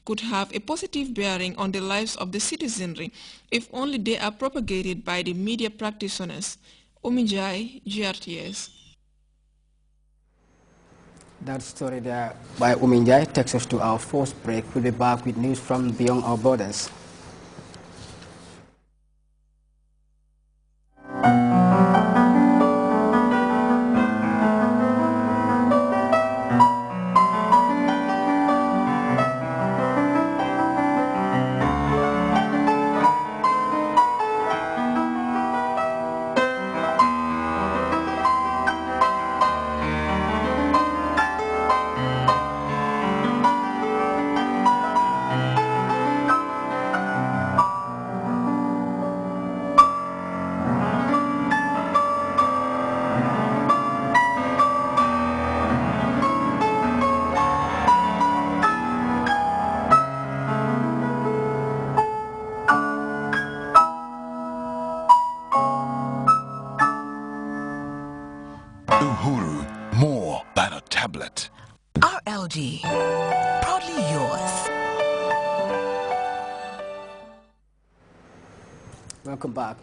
could have a positive bearing on the lives of the citizenry if only they are propagated by the media practitioners. Omijai, GRTS. That story there by Uminjai takes us to our first break. We'll be back with news from beyond our borders. More than a tablet. RLG, proudly yours. Welcome back.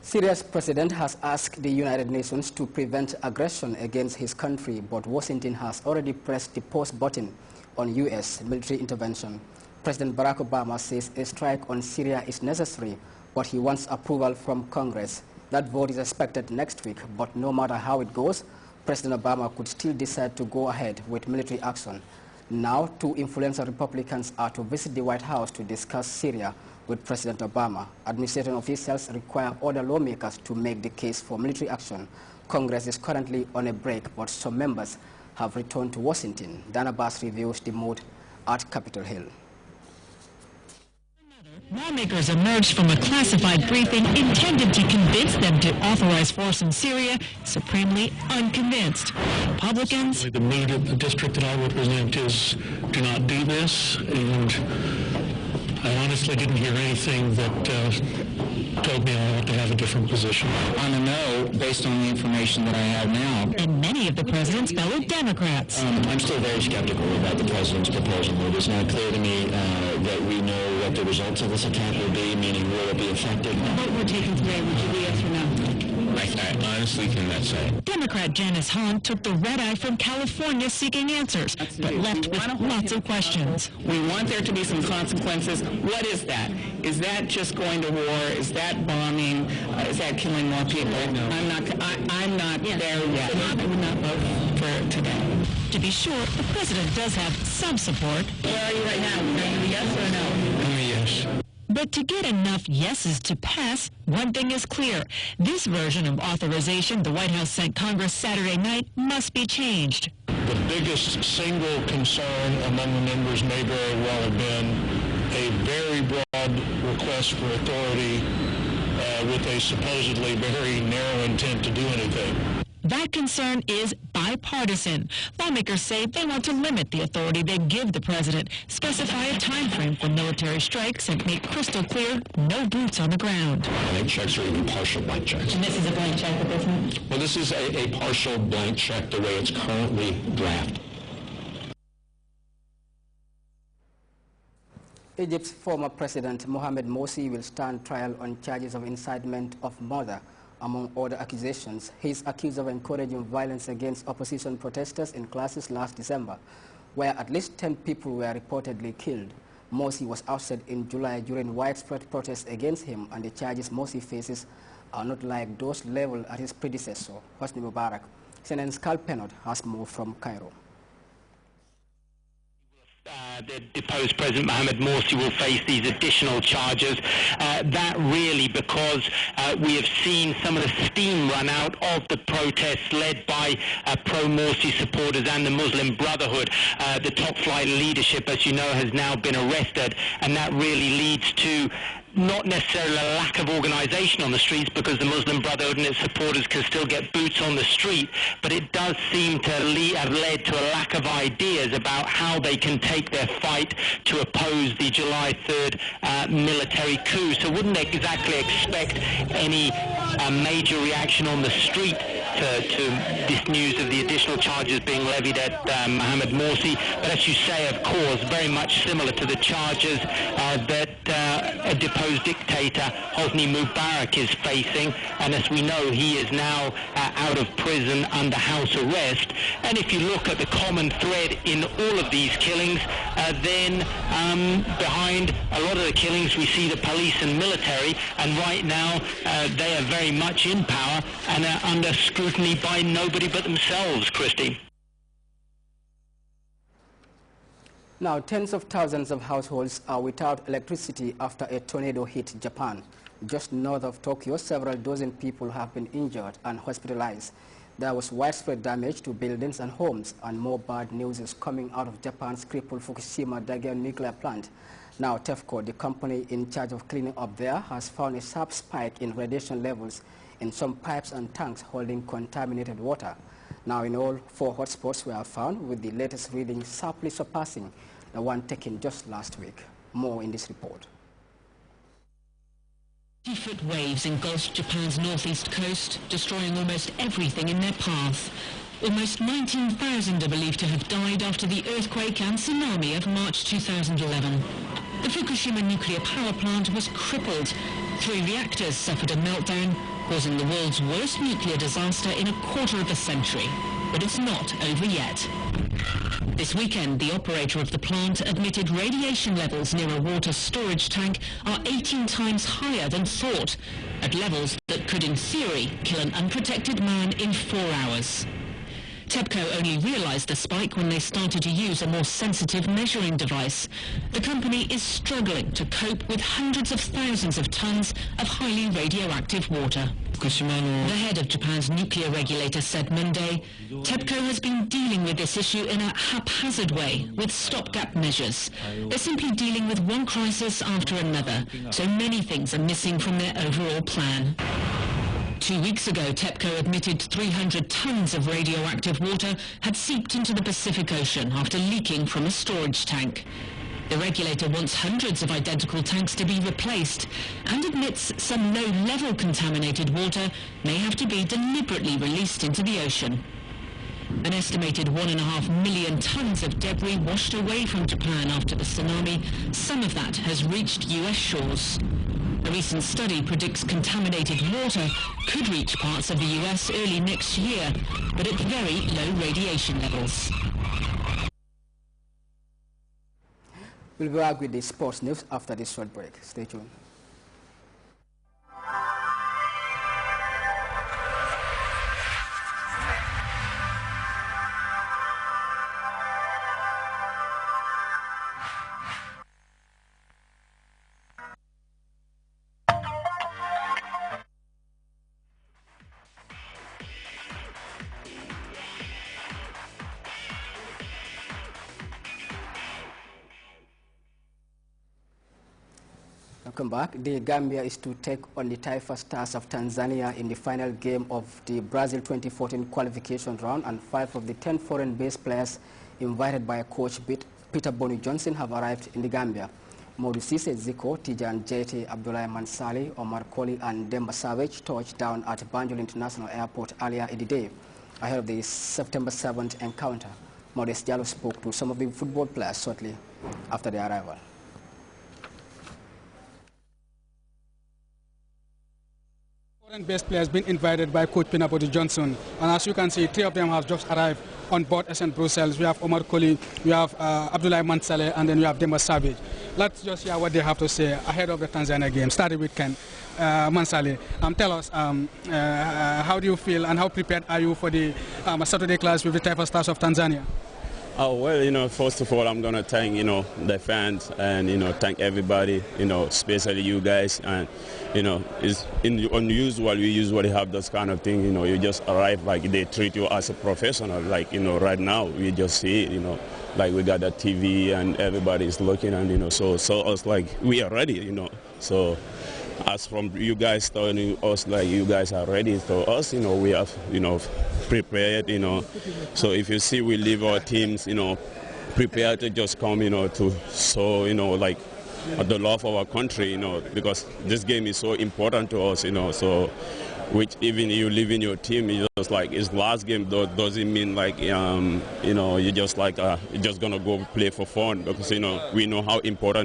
Syria's president has asked the United Nations to prevent aggression against his country, but Washington has already pressed the pause button on U.S. military intervention. President Barack Obama says a strike on Syria is necessary, but he wants approval from Congress. That vote is expected next week, but no matter how it goes, President Obama could still decide to go ahead with military action. Now, two influential Republicans are to visit the White House to discuss Syria with President Obama. Administration officials require other lawmakers to make the case for military action. Congress is currently on a break, but some members have returned to Washington. Dana Bass reviews the mood at Capitol Hill. Lawmakers emerged from a classified briefing intended to convince them to authorize force in Syria, supremely unconvinced. Republicans... The immediate district that I represent is do not do this, and I honestly didn't hear anything that told me I ought to have a different position. On a no, based on the information that I have now. And many of the president's fellow Democrats. I'm still very skeptical about the president's proposal. It is not clear to me that we know what the results of this attack will be, meaning will it be effective? The vote we're taking today, would you be yes or no? I honestly cannot say. Democrat Janice Hahn took the red eye from California seeking answers, but left with lots of questions. We want there to be some consequences. What is that? Is that just going to war? Is that bombing? Is that killing more people? No. I'm not there yet. I would not vote for it today. To be sure, the president does have some support. Where are you right now? Are you a yes or a no? I'm a yes. But to get enough yeses to pass, one thing is clear. This version of authorization the White House sent Congress Saturday night must be changed. The biggest single concern among the members may very well have been a very broad request for authority with a supposedly very narrow intent to do anything. That concern is bipartisan. Lawmakers say they want to limit the authority they give the president, specify a time frame for military strikes, and make crystal clear no boots on the ground. Blank checks or even partial blank checks. And this is a blank check at this point? Well, this is a partial blank check the way it's currently drafted. Egypt's former president Mohamed Morsi will stand trial on charges of incitement of murder. Among other accusations, he is accused of encouraging violence against opposition protesters in classes last December, where at least 10 people were reportedly killed. Morsi was ousted in July during widespread protests against him, and the charges Morsi faces are not like those leveled at his predecessor, Hosni Mubarak. CNN's Carl Penot has more from Cairo. The deposed President Mohamed Morsi will face these additional charges. That really because we have seen some of the steam run out of the protests led by pro-Morsi supporters and the Muslim Brotherhood. The top flight leadership, as you know, has now been arrested, and that really leads to not necessarily a lack of organisation on the streets, because the Muslim Brotherhood and its supporters can still get boots on the street, but it does seem to have led to a lack of ideas about how they can take their fight to oppose the July 3rd military coup. So wouldn't exactly expect any major reaction on the street to this news of the additional charges being levied at Mohamed Morsi. But as you say, of course, very much similar to the charges that a deposed dictator, Hosni Mubarak, is facing. And as we know, he is now out of prison under house arrest. And if you look at the common thread in all of these killings, then behind a lot of the killings we see the police and military, and right now they are very much in power and are under scrutiny by nobody but themselves, Christy. Now, tens of thousands of households are without electricity after a tornado hit Japan. Just north of Tokyo, several dozen people have been injured and hospitalized. There was widespread damage to buildings and homes, and more bad news is coming out of Japan's crippled Fukushima Daiichi nuclear plant. Now, TEFCO, the company in charge of cleaning up there, has found a sharp spike in radiation levels in some pipes and tanks holding contaminated water. Now, in all, 4 hotspots were found, with the latest reading sharply surpassing the one taken just last week. More in this report. 50-foot waves engulfed Japan's northeast coast, destroying almost everything in their path. Almost 19,000 are believed to have died after the earthquake and tsunami of March 2011. The Fukushima nuclear power plant was crippled. 3 reactors suffered a meltdown, causing the world's worst nuclear disaster in a quarter of a century. But it's not over yet. This weekend, the operator of the plant admitted radiation levels near a water storage tank are 18 times higher than thought, at levels that could, in theory, kill an unprotected man in 4 hours. TEPCO only realized the spike when they started to use a more sensitive measuring device. The company is struggling to cope with hundreds of thousands of tons of highly radioactive water. The head of Japan's nuclear regulator said Monday, TEPCO has been dealing with this issue in a haphazard way, with stopgap measures. They're simply dealing with one crisis after another, so many things are missing from their overall plan. 2 weeks ago, TEPCO admitted 300 tons of radioactive water had seeped into the Pacific Ocean after leaking from a storage tank. The regulator wants hundreds of identical tanks to be replaced and admits some low-level contaminated water may have to be deliberately released into the ocean. An estimated 1.5 million tons of debris washed away from Japan after the tsunami. Some of that has reached US shores. A recent study predicts contaminated water could reach parts of the US early next year, but at very low radiation levels. We'll be back with the sports news after this short break. Stay tuned. Welcome back. The Gambia is to take on the Taifa Stars of Tanzania in the final game of the Brazil 2014 qualification round, and 5 of the 10 foreign-based players invited by coach Peter Bonu Johnson have arrived in the Gambia. Modou Cisse Zico, Tijan Jete, Abdoulaye Mansali, Omar Koli and Demba Savage touched down at Banjul International Airport earlier in the day ahead of the September 7th encounter. Modest Diallo spoke to some of the football players shortly after their arrival. Foreign-based players been invited by Coach Peter Bonu Johnson, and as you can see, 3 of them have just arrived on board SN Brussels. We have Omar Koli, we have Abdoulaye Mansale, and then we have Demba Savage. Let's just hear what they have to say ahead of the Tanzania game. Starting with Ken Mansale. Tell us, how do you feel and how prepared are you for the Saturday class with the Taifa Stars of Tanzania? Oh, well, first of all, I'm going to thank, the fans and, thank everybody, especially you guys. And, it's unusual. We usually have this kind of thing, you just arrive, like they treat you as a professional. Like, right now, we just see it, like we got the TV and everybody is looking and, so us, like, we are ready, So as from you guys telling us, like, you guys are ready, so us, we have, prepared, So if you see we leave our teams, prepared to just come, to show, like, the love of our country, because this game is so important to us, So which even you leave in your team, it's just like his last game doesn't mean like you know, you're just like you're just gonna go play for fun, because you know we know how important